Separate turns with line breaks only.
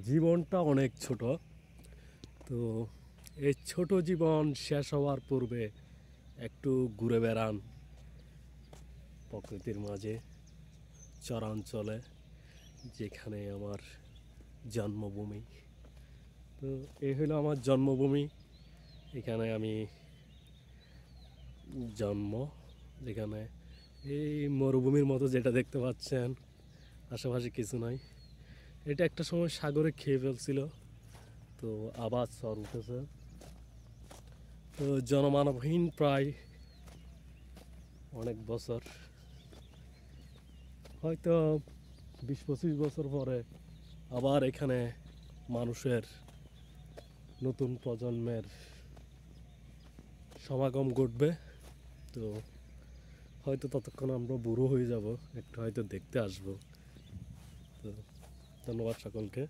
জীবনটা অনেক ছোট। তো এই ছোট জীবন শেষ হওয়ার পূর্বে একটু ঘুরে বেড়ান প্রকৃতির মাঝে, চরাঞ্চলে, যেখানে আমার জন্মভূমি। তো এই হলো আমার জন্মভূমি। এখানে আমি জন্ম, যেখানে এই মরুভূমির মতো যেটা দেখতে পাচ্ছেন, আশেপাশে কিছু নাই। এটা একটা সময় সাগরে খেয়ে ফেলছিল, তো আবার চর উঠেছে। তো জনমানবহীন প্রায় অনেক বছর, হয়তো 20-25 বছর পরে আবার এখানে মানুষের, নতুন প্রজন্মের সমাগম ঘটবে। তো হয়তো ততক্ষণ আমরা বুড়ো হয়ে যাব, একটু হয়তো দেখতে আসবো। তো ধন্যবাদ সকলকে।